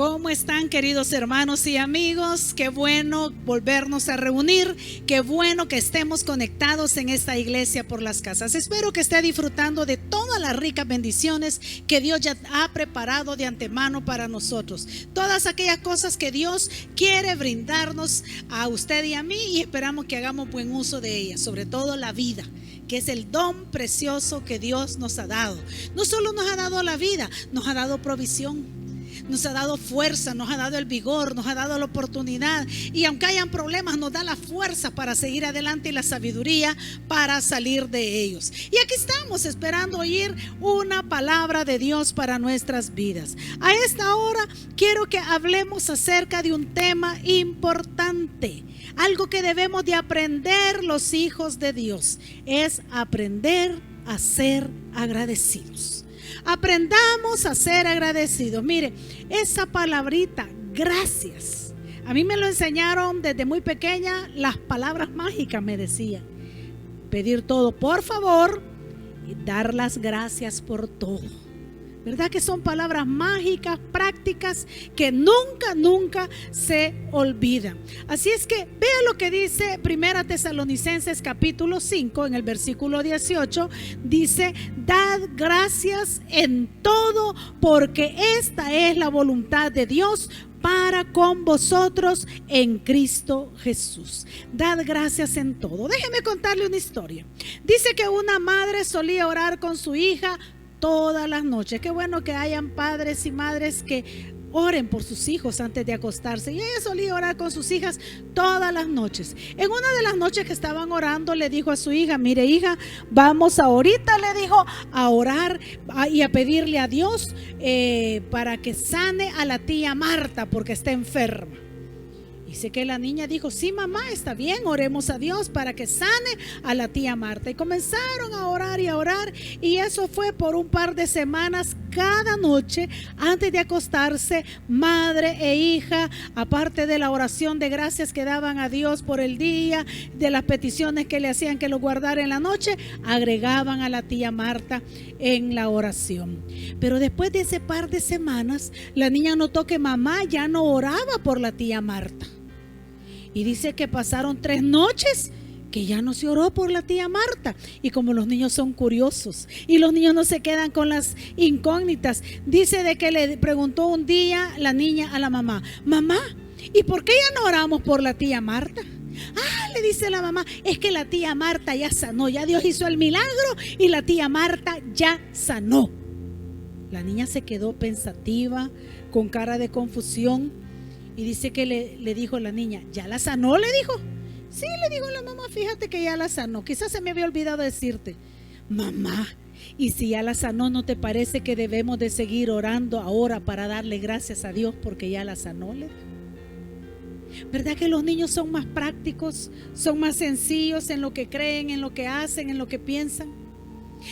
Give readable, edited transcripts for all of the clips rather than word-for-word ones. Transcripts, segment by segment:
¿Cómo están, queridos hermanos y amigos? Qué bueno volvernos a reunir, qué bueno que estemos conectados en esta iglesia por las casas. Espero que esté disfrutando de todas las ricas bendiciones que Dios ya ha preparado de antemano para nosotros. Todas aquellas cosas que Dios quiere brindarnos a usted y a mí, y esperamos que hagamos buen uso de ellas, sobre todo la vida, que es el don precioso que Dios nos ha dado. No solo nos ha dado la vida, nos ha dado provisión, nos ha dado fuerza, nos ha dado el vigor, nos ha dado la oportunidad, y aunque hayan problemas nos da la fuerza para seguir adelante y la sabiduría para salir de ellos. Y aquí estamos esperando oír una palabra de Dios para nuestras vidas. A esta hora quiero que hablemos acerca de un tema importante, algo que debemos de aprender los hijos de Dios, es aprender a ser agradecidos. Aprendamos a ser agradecidos. Mire, esa palabrita, gracias, a mí me lo enseñaron desde muy pequeña. Las palabras mágicas me decían: pedir todo por favor y dar las gracias por todo. ¿Verdad que son palabras mágicas, prácticas, que nunca se olvidan? Así es que vea lo que dice Primera Tesalonicenses capítulo 5 en el versículo 18. Dice: dad gracias en todo, porque esta es la voluntad de Dios para con vosotros en Cristo Jesús. Dad gracias en todo. Déjeme contarle una historia. Dice que una madre solía orar con su hija todas las noches. Qué bueno que hayan padres y madres que oren por sus hijos antes de acostarse. Y ella solía orar con sus hijas todas las noches. En una de las noches que estaban orando, le dijo a su hija: mire, hija, vamos ahorita, le dijo, a orar y a pedirle a Dios para que sane a la tía Marta porque está enferma. Dice que la niña dijo: sí, mamá, está bien, oremos a Dios para que sane a la tía Marta. Y comenzaron a orar y a orar, y eso fue por un par de semanas. Cada noche antes de acostarse, madre e hija, aparte de la oración de gracias que daban a Dios por el día, de las peticiones que le hacían que lo guardara en la noche, agregaban a la tía Marta en la oración. Pero después de ese par de semanas, la niña notó que mamá ya no oraba por la tía Marta. Y dice que pasaron 3 noches que ya no se oró por la tía Marta. Y como los niños son curiosos y los niños no se quedan con las incógnitas, dice de que le preguntó un día la niña a la mamá: mamá, ¿y por qué ya no oramos por la tía Marta? Le dice la mamá: es que la tía Marta ya sanó, ya Dios hizo el milagro y la tía Marta ya sanó. La niña se quedó pensativa, con cara de confusión. Y dice que le dijo la niña: ¿ya la sanó? Le dijo. Sí, le dijo la mamá, fíjate que ya la sanó. Quizás se me había olvidado decirte. Mamá, y si ya la sanó, ¿no te parece que debemos de seguir orando ahora para darle gracias a Dios porque ya la sanó? Le dijo. ¿Verdad que los niños son más prácticos, son más sencillos en lo que creen, en lo que hacen, en lo que piensan?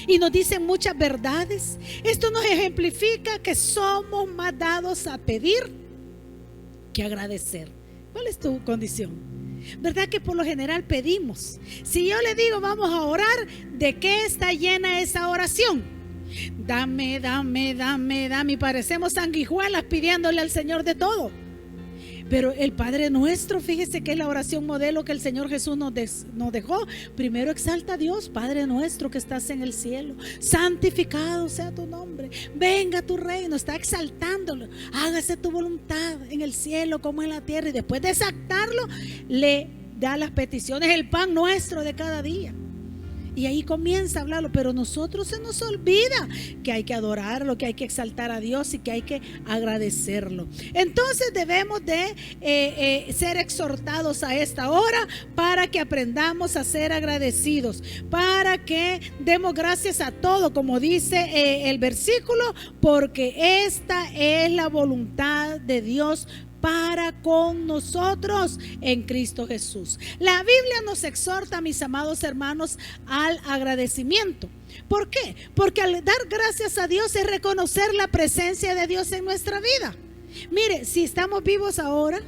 Y nos dicen muchas verdades. Esto nos ejemplifica que somos más dados a pedir que agradecer. ¿Cuál es tu condición? ¿Verdad que por lo general pedimos? Si yo le digo vamos a orar, ¿de qué está llena esa oración? Dame, dame, dame, dame. Y parecemos sanguijuelas pidiéndole al Señor de todo. Pero el Padre Nuestro, fíjese que es la oración modelo que el Señor Jesús nos dejó. Primero exalta a Dios: Padre nuestro que estás en el cielo, santificado sea tu nombre, venga tu reino. Está exaltándolo: hágase tu voluntad en el cielo como en la tierra. Y después de exaltarlo, le da las peticiones, el pan nuestro de cada día. Y ahí comienza a hablarlo, pero nosotros se nos olvida que hay que adorarlo, que hay que exaltar a Dios y que hay que agradecerlo. Entonces debemos de ser exhortados a esta hora para que aprendamos a ser agradecidos, para que demos gracias a todo, como dice el versículo, porque esta es la voluntad de Dios para con nosotros en Cristo Jesús. La Biblia nos exhorta, mis amados hermanos, al agradecimiento. ¿Por qué? Porque al dar gracias a Dios es reconocer la presencia de Dios en nuestra vida. Mire, si estamos vivos ahora,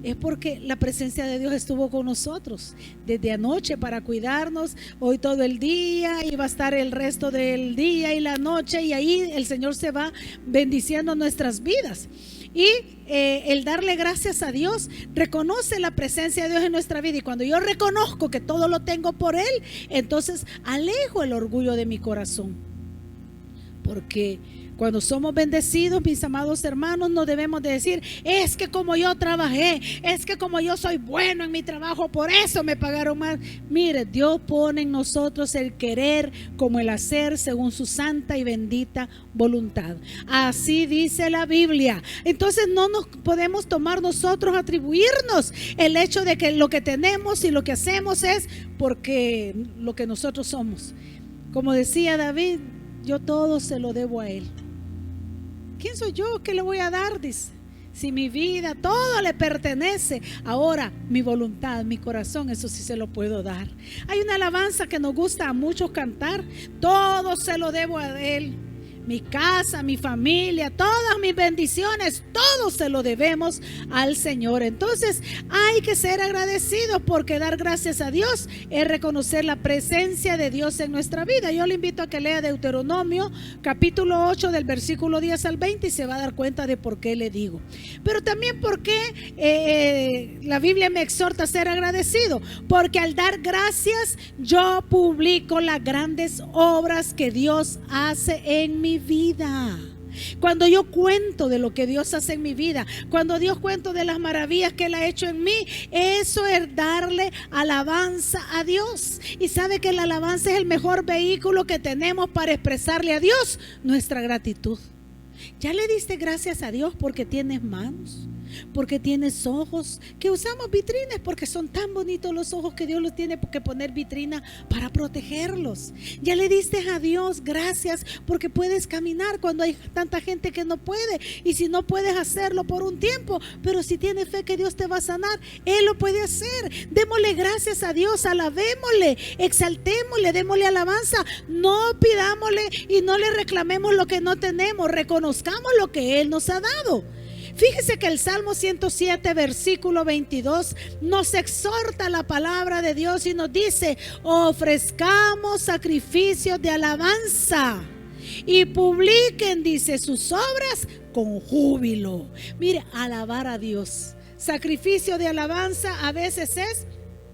es porque la presencia de Dios estuvo con nosotros desde anoche para cuidarnos, hoy todo el día, y va a estar el resto del día y la noche, y ahí el Señor se va bendiciendo nuestras vidas. Y el darle gracias a Dios reconoce la presencia de Dios en nuestra vida. Y cuando yo reconozco que todo lo tengo por Él, entonces alejo el orgullo de mi corazón. Porque cuando somos bendecidos, mis amados hermanos, no debemos de decir: es que como yo trabajé, es que como yo soy bueno en mi trabajo, por eso me pagaron más. Mire, Dios pone en nosotros el querer como el hacer según su santa y bendita voluntad. Así dice la Biblia. Entonces no nos podemos tomar nosotros, atribuirnos el hecho de que lo que tenemos y lo que hacemos es porque lo que nosotros somos. Como decía David: yo todo se lo debo a Él. ¿Quién soy yo? ¿Qué le voy a dar? Dice. Si mi vida, todo le pertenece. Ahora, mi voluntad, mi corazón, eso sí se lo puedo dar. Hay una alabanza que nos gusta a muchos cantar: todo se lo debo a Él. Mi casa, mi familia, todas mis bendiciones, todo se lo debemos al Señor. Entonces hay que ser agradecidos, porque dar gracias a Dios es reconocer la presencia de Dios en nuestra vida. Yo le invito a que lea Deuteronomio capítulo 8 del versículo 10 al 20 y se va a dar cuenta de por qué le digo. Pero también porque la Biblia me exhorta a ser agradecido, porque al dar gracias yo publico las grandes obras que Dios hace en mi vida. Cuando yo cuento de lo que Dios hace en mi vida, cuando Dios cuento de las maravillas que Él ha hecho en mí, eso es darle alabanza a Dios. Y sabe que la alabanza es el mejor vehículo que tenemos para expresarle a Dios nuestra gratitud. ¿Ya le diste gracias a Dios porque tienes manos? Porque tienes ojos, que usamos vitrinas porque son tan bonitos los ojos que Dios los tiene que poner vitrina para protegerlos. Ya le diste a Dios gracias porque puedes caminar cuando hay tanta gente que no puede, y si no puedes hacerlo por un tiempo, pero si tienes fe que Dios te va a sanar, Él lo puede hacer. Démosle gracias a Dios, alabémosle, exaltémosle, démosle alabanza. No pidámosle y no le reclamemos lo que no tenemos, reconozcamos lo que Él nos ha dado. Fíjese que el Salmo 107 versículo 22 nos exhorta la palabra de Dios y nos dice: ofrezcamos sacrificios de alabanza y publiquen, dice, sus obras con júbilo. Mire, alabar a Dios, sacrificio de alabanza a veces es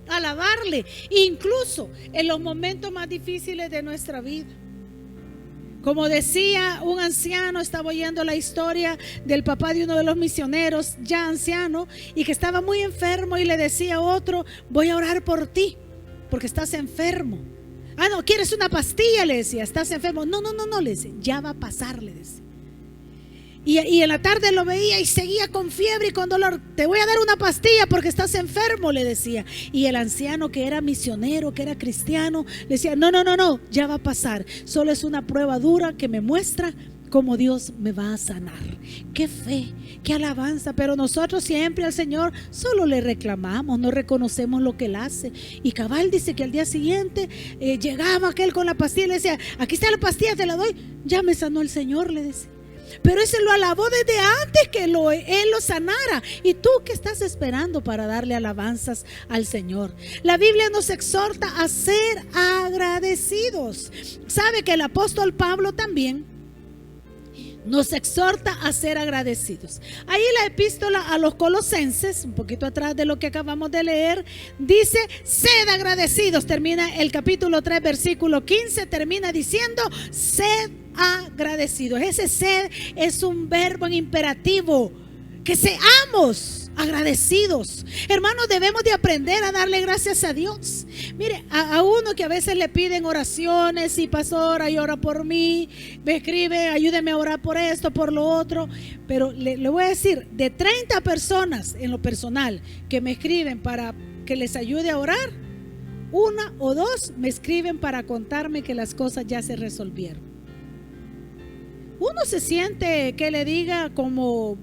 alabarle, incluso en los momentos más difíciles de nuestra vida. Como decía un anciano, estaba oyendo la historia del papá de uno de los misioneros ya anciano y que estaba muy enfermo, y le decía a otro: voy a orar por ti porque estás enfermo. Ah, no, ¿quieres una pastilla? Le decía, ¿estás enfermo? No, le decía, ya va a pasar, le decía. Y en la tarde lo veía y seguía con fiebre y con dolor. Te voy a dar una pastilla porque estás enfermo, le decía. Y el anciano, que era misionero, que era cristiano, le decía: no, ya va a pasar. Solo es una prueba dura que me muestra cómo Dios me va a sanar. Qué fe, qué alabanza. Pero nosotros siempre al Señor solo le reclamamos, no reconocemos lo que Él hace. Y cabal dice que al día siguiente llegaba aquel con la pastilla y le decía: aquí está la pastilla, te la doy. Ya me sanó el Señor, le decía. Pero ese lo alabó desde antes que Él lo sanara. ¿Y tú qué estás esperando para darle alabanzas al Señor? La Biblia nos exhorta a ser agradecidos. ¿Sabe que el apóstol Pablo también nos exhorta a ser agradecidos? Ahí la epístola a los Colosenses, un poquito atrás de lo que acabamos de leer, dice: sed agradecidos. Termina el capítulo 3 versículo 15, termina diciendo: sed agradecidos. Ese sed es un verbo en imperativo, que seamos agradecidos. Hermanos, debemos de aprender a darle gracias a Dios. Mire, a uno que a veces le piden oraciones: y pastora, y ora por mí, me escribe, ayúdeme a orar por esto, por lo otro. Pero le voy a decir, de 30 personas en lo personal que me escriben para que les ayude a orar, 1 o 2 me escriben para contarme que las cosas ya se resolvieron. Uno se siente que le diga como: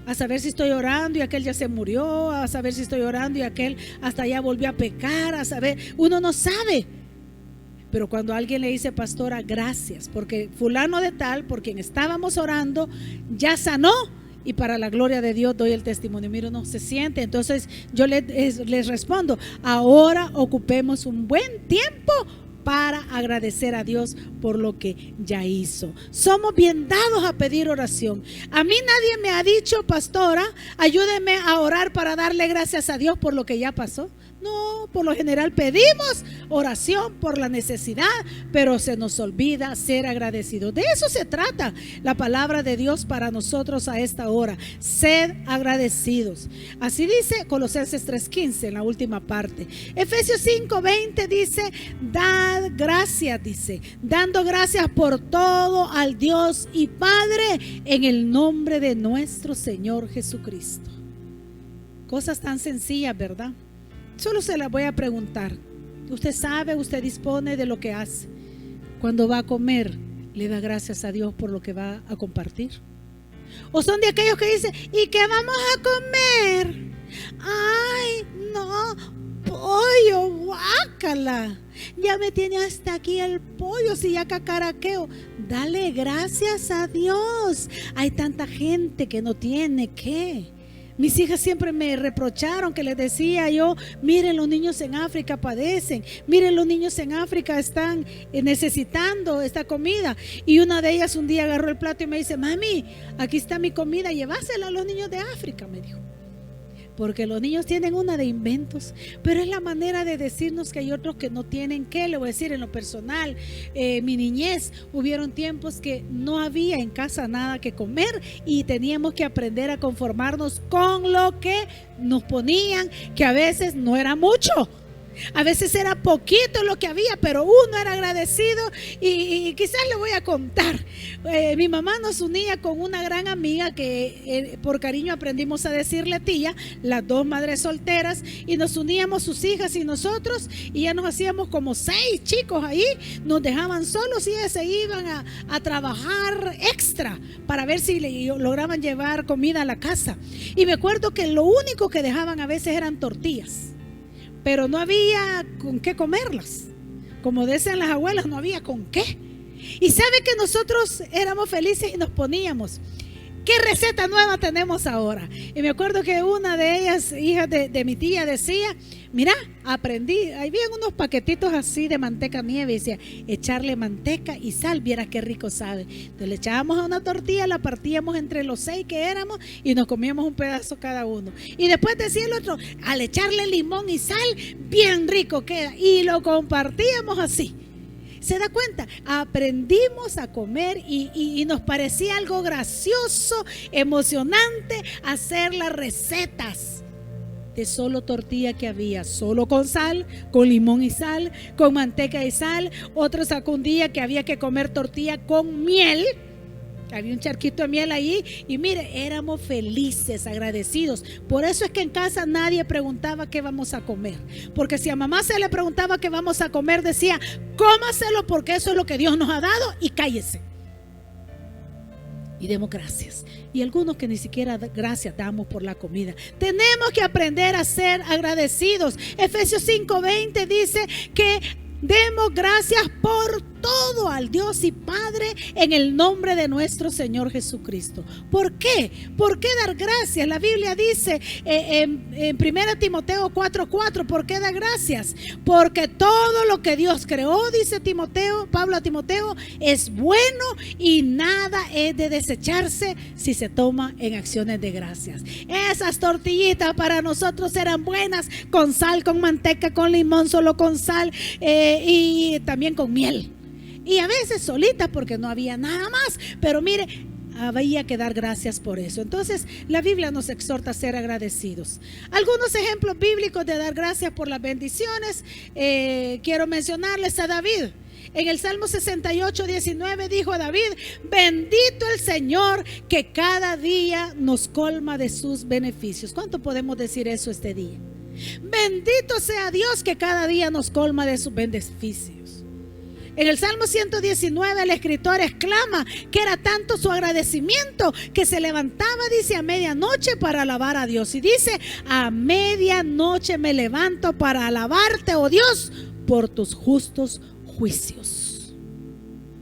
a saber si estoy orando y aquel ya se murió, a saber si estoy orando y aquel hasta ya volvió a pecar, a saber, uno no sabe. Pero cuando alguien le dice: pastora, gracias, porque fulano de tal, por quien estábamos orando, ya sanó, y para la gloria de Dios doy el testimonio. Mira, uno se siente. Entonces yo les respondo: ahora ocupemos un buen tiempo para agradecer a Dios por lo que ya hizo. Somos bien dados a pedir oración. A mí nadie me ha dicho, pastora, ayúdeme a orar para darle gracias a Dios por lo que ya pasó. No, por lo general pedimos oración por la necesidad, pero se nos olvida ser agradecidos. De eso se trata la palabra de Dios para nosotros a esta hora. Sed agradecidos. Así dice Colosenses 3:15 en la última parte. Efesios 5:20 dice, dad gracias, dice, dando gracias por todo al Dios y Padre en el nombre de nuestro Señor Jesucristo. Cosas tan sencillas, ¿verdad? Solo se las voy a preguntar. Usted sabe, usted dispone de lo que hace. Cuando va a comer, ¿le da gracias a Dios por lo que va a compartir? ¿O son de aquellos que dicen, ¿y qué vamos a comer? Ay, no, pollo, guácala. Ya me tiene hasta aquí el pollo, si ya cacaraqueo. Dale gracias a Dios. Hay tanta gente que no tiene qué. Mis hijas siempre me reprocharon que les decía yo, miren, los niños en África padecen, miren, los niños en África están necesitando esta comida. Y una de ellas un día agarró el plato y me dice, mami, aquí está mi comida, llévasela a los niños de África, me dijo. Porque los niños tienen una de inventos, pero es la manera de decirnos que hay otros que no tienen qué. Le voy a decir en lo personal, mi niñez, hubieron tiempos que no había en casa nada que comer y teníamos que aprender a conformarnos con lo que nos ponían, que a veces no era mucho. A veces era poquito lo que había, pero uno era agradecido y quizás le voy a contar. Mi mamá nos unía con una gran amiga que por cariño aprendimos a decirle tía, las dos madres solteras, y nos uníamos sus hijas y nosotros, y ya nos hacíamos como 6 chicos ahí, nos dejaban solos y ellas se iban a trabajar extra para ver si lograban llevar comida a la casa. Y me acuerdo que lo único que dejaban a veces eran tortillas, pero no había con qué comerlas. Como decían las abuelas, no había con qué. Y sabe que nosotros éramos felices y nos poníamos, ¿qué receta nueva tenemos ahora? Y me acuerdo que una de ellas, hija de mi tía, decía, mira, aprendí, habían unos paquetitos así de manteca nieve, y decía, echarle manteca y sal, viera qué rico sabe. Entonces le echábamos a una tortilla, la partíamos entre los 6 que éramos y nos comíamos un pedazo cada uno. Y después decía el otro, al echarle limón y sal, bien rico queda. Y lo compartíamos así. ¿Se da cuenta? Aprendimos a comer y nos parecía algo gracioso, emocionante hacer las recetas de solo tortilla que había, solo con sal, con limón y sal, con manteca y sal. Otro sacó un día que había que comer tortilla con miel. Había un charquito de miel ahí y mire, éramos felices, agradecidos. Por eso es que en casa nadie preguntaba qué vamos a comer, porque si a mamá se le preguntaba qué vamos a comer, decía, cómaselo porque eso es lo que Dios nos ha dado y cállese y demos gracias. Y algunos que ni siquiera gracias damos por la comida. Tenemos que aprender a ser agradecidos. Efesios 5:20 dice que demos gracias por todo al Dios y Padre en el nombre de nuestro Señor Jesucristo. ¿Por qué? ¿Por qué dar gracias? La Biblia dice en 1 Timoteo 4:4, ¿por qué dar gracias? Porque todo lo que Dios creó, dice Pablo a Timoteo, es bueno y nada es de desecharse si se toma en acciones de gracias. Esas tortillitas para nosotros eran buenas, con sal, con manteca, con limón, solo con sal y también con miel. Y a veces solitas porque no había nada más. Pero mire, había que dar gracias por eso. Entonces la Biblia nos exhorta a ser agradecidos. Algunos ejemplos bíblicos de dar gracias por las bendiciones. Quiero mencionarles a David. En el Salmo 68:19 dijo a David, bendito el Señor que cada día nos colma de sus beneficios. ¿Cuánto podemos decir eso este día? Bendito sea Dios que cada día nos colma de sus beneficios. En el Salmo 119 el escritor exclama que era tanto su agradecimiento que se levantaba, dice, a medianoche para alabar a Dios. Y dice, a medianoche me levanto para alabarte, oh Dios, por tus justos juicios.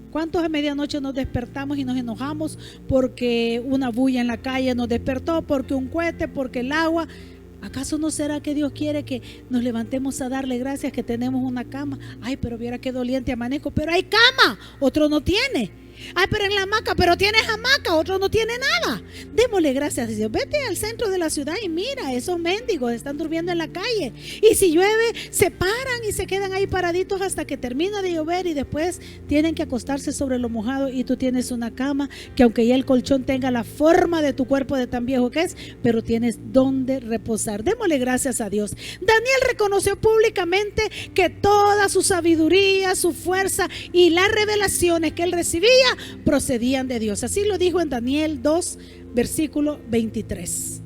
¿Cuántos a medianoche nos despertamos y nos enojamos porque una bulla en la calle nos despertó, porque un cohete, porque el agua? ¿Acaso no será que Dios quiere que nos levantemos a darle gracias que tenemos una cama? Ay, pero viera qué doliente amanezco, pero hay cama, otro no tiene. Ay, pero en la hamaca, pero tienes hamaca, otro no tiene nada. Démosle gracias a Dios. Vete al centro de la ciudad y mira, esos mendigos están durmiendo en la calle. Y si llueve, se paran y se quedan ahí paraditos hasta que termina de llover y después tienen que acostarse sobre lo mojado. Y tú tienes una cama que, aunque ya el colchón tenga la forma de tu cuerpo de tan viejo que es, pero tienes donde reposar. Démosle gracias a Dios. Daniel reconoció públicamente que toda su sabiduría, su fuerza y las revelaciones que él recibía procedían de Dios. Así lo dijo en Daniel 2, versículo 23.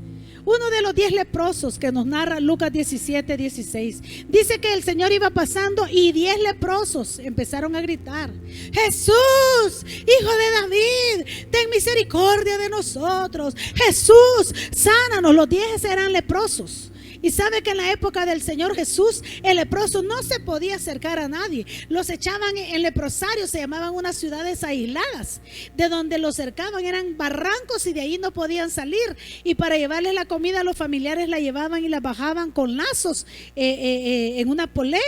Uno de los 10 leprosos que nos narra Lucas 17, 16, dice que el Señor iba pasando y 10 leprosos empezaron a gritar: Jesús, hijo de David, ten misericordia de nosotros. Jesús, sánanos. Los 10 eran leprosos. Y sabe que en la época del Señor Jesús, el leproso no se podía acercar a nadie. Los echaban en leprosarios, se llamaban unas ciudades aisladas. De donde los cercaban eran barrancos y de ahí no podían salir. Y para llevarles la comida a los familiares la llevaban y la bajaban con lazos en una polea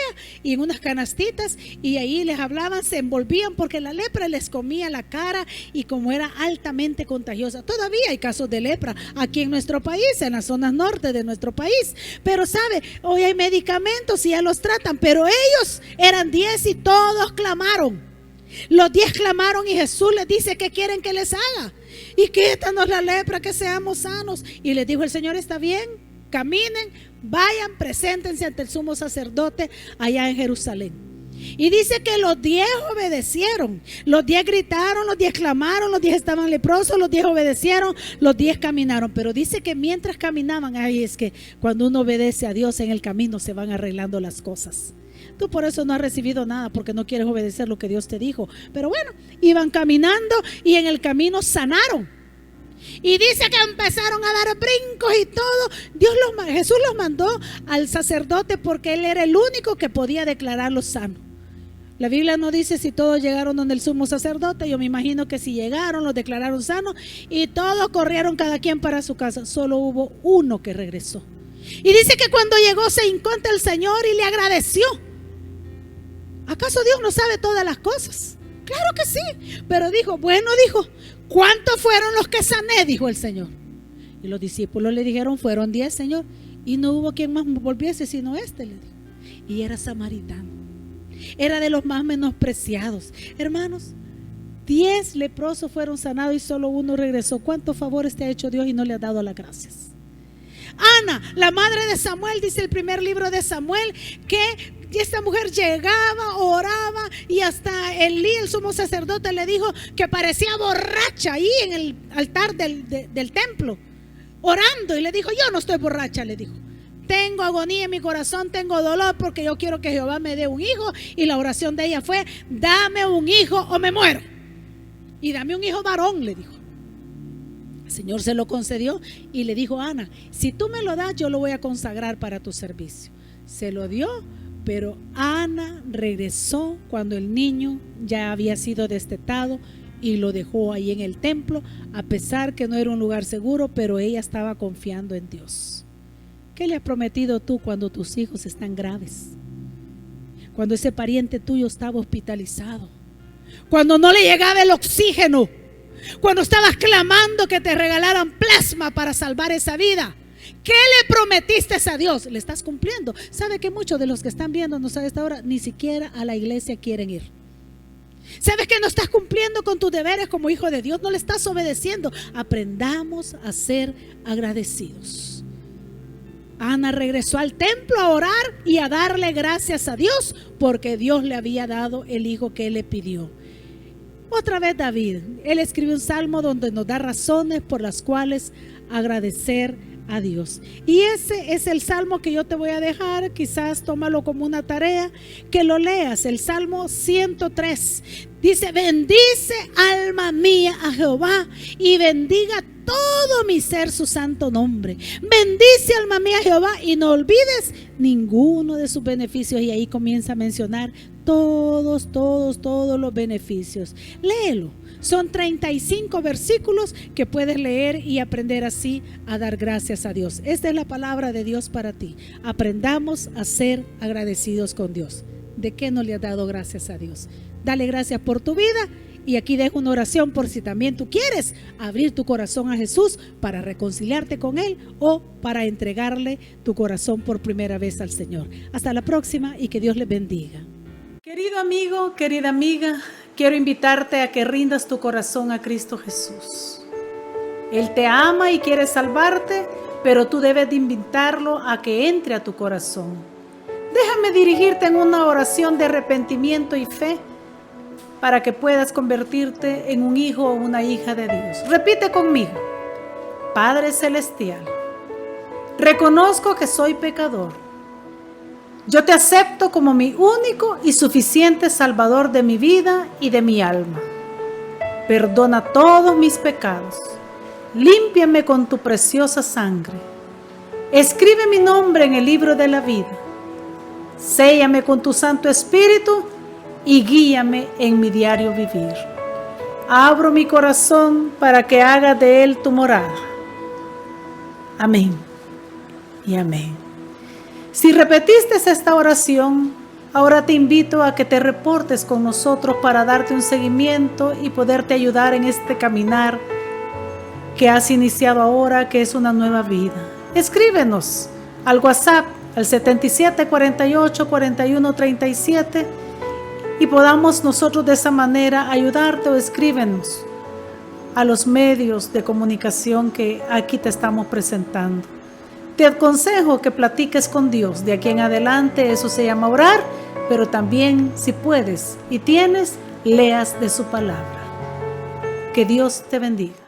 y en unas canastitas. Y ahí les hablaban, se envolvían porque la lepra les comía la cara y como era altamente contagiosa. Todavía hay casos de lepra aquí en nuestro país, en las zonas norte de nuestro país. Pero sabe, hoy hay medicamentos y ya los tratan, pero ellos eran 10 y todos clamaron. Los 10 clamaron y Jesús les dice: ¿qué quieren que les haga? Y quítanos la lepra, que seamos sanos. Y les dijo el Señor: está bien, caminen, vayan, preséntense ante el sumo sacerdote allá en Jerusalén. Y dice que los 10 obedecieron. Los 10 gritaron, los 10 clamaron, los 10 estaban leprosos, los 10 obedecieron, los 10 caminaron. Pero dice que mientras caminaban, ay, es que cuando uno obedece a Dios en el camino se van arreglando las cosas. Tú por eso no has recibido nada, porque no quieres obedecer lo que Dios te dijo. Pero bueno, iban caminando y en el camino sanaron. Y dice que empezaron a dar brincos y todo. Jesús los mandó al sacerdote porque él era el único que podía declararlos sanos. La Biblia no dice si todos llegaron donde el sumo sacerdote. Yo me imagino que si llegaron, los declararon sanos y todos corrieron cada quien para su casa. Solo hubo uno que regresó. Y dice que cuando llegó se hincó ante el Señor y le agradeció. ¿Acaso Dios no sabe todas las cosas? Claro que sí. Pero dijo, ¿cuántos fueron los que sané? Dijo el Señor. Y los discípulos le dijeron: fueron 10, Señor. Y no hubo quien más volviese sino este, le dijo. Y era samaritano. Era de los más menospreciados. Hermanos, 10 leprosos fueron sanados y solo uno regresó. ¿Cuántos favores te ha hecho Dios y no le has dado las gracias? Ana, la madre de Samuel, dice el primer libro de Samuel, que esta mujer llegaba, oraba y hasta Elí, el sumo sacerdote, le dijo que parecía borracha ahí en el altar del templo, orando. Y le dijo: yo no estoy borracha, le dijo. Tengo agonía en mi corazón, tengo dolor porque yo quiero que Jehová me dé un hijo. Y la oración de ella fue: dame un hijo o me muero. Y dame un hijo varón, le dijo. El Señor se lo concedió y le dijo: Ana, si tú me lo das, yo lo voy a consagrar para tu servicio. Se lo dio, pero Ana regresó cuando el niño ya había sido destetado y lo dejó ahí en el templo, a pesar que no era un lugar seguro, pero ella estaba confiando en Dios. ¿Qué le has prometido tú cuando tus hijos están graves? Cuando ese pariente tuyo estaba hospitalizado, cuando no le llegaba el oxígeno, cuando estabas clamando que te regalaran plasma para salvar esa vida. ¿Qué le prometiste a Dios? ¿Le estás cumpliendo? ¿Sabe que muchos de los que están viéndonos a esta hora ni siquiera a la iglesia quieren ir? ¿Sabes que no estás cumpliendo con tus deberes como hijo de Dios? No le estás obedeciendo. Aprendamos a ser agradecidos. Ana regresó al templo a orar y a darle gracias a Dios porque Dios le había dado el hijo que él le pidió. Otra vez David, él escribió un salmo donde nos da razones por las cuales agradecer a Dios. Y ese es el salmo que yo te voy a dejar. Quizás tómalo como una tarea, que lo leas. El salmo 103 dice: bendice alma mía a Jehová y bendiga todo mi ser su santo nombre. Bendice alma mía a Jehová y no olvides ninguno de sus beneficios. Y ahí comienza a mencionar todos los beneficios. Léelo. Son 35 versículos que puedes leer y aprender así a dar gracias a Dios. Esta es la palabra de Dios para ti. Aprendamos a ser agradecidos con Dios. ¿De qué no le has dado gracias a Dios? Dale gracias por tu vida. Y aquí dejo una oración por si también tú quieres abrir tu corazón a Jesús para reconciliarte con Él o para entregarle tu corazón por primera vez al Señor. Hasta la próxima y que Dios les bendiga. Querido amigo, querida amiga, quiero invitarte a que rindas tu corazón a Cristo Jesús. Él te ama y quiere salvarte, pero tú debes de invitarlo a que entre a tu corazón. Déjame dirigirte en una oración de arrepentimiento y fe para que puedas convertirte en un hijo o una hija de Dios. Repite conmigo. Padre Celestial, reconozco que soy pecador. Yo te acepto como mi único y suficiente Salvador de mi vida y de mi alma. Perdona todos mis pecados. Límpiame con tu preciosa sangre. Escribe mi nombre en el libro de la vida. Séllame con tu Santo Espíritu y guíame en mi diario vivir. Abro mi corazón para que hagas de él tu morada. Amén y amén. Si repetiste esta oración, ahora te invito a que te reportes con nosotros para darte un seguimiento y poderte ayudar en este caminar que has iniciado ahora, que es una nueva vida. Escríbenos al WhatsApp al 7748-4137 y podamos nosotros de esa manera ayudarte, o escríbenos a los medios de comunicación que aquí te estamos presentando. Te aconsejo que platiques con Dios. De aquí en adelante eso se llama orar, pero también, si puedes y tienes, leas de su palabra. Que Dios te bendiga.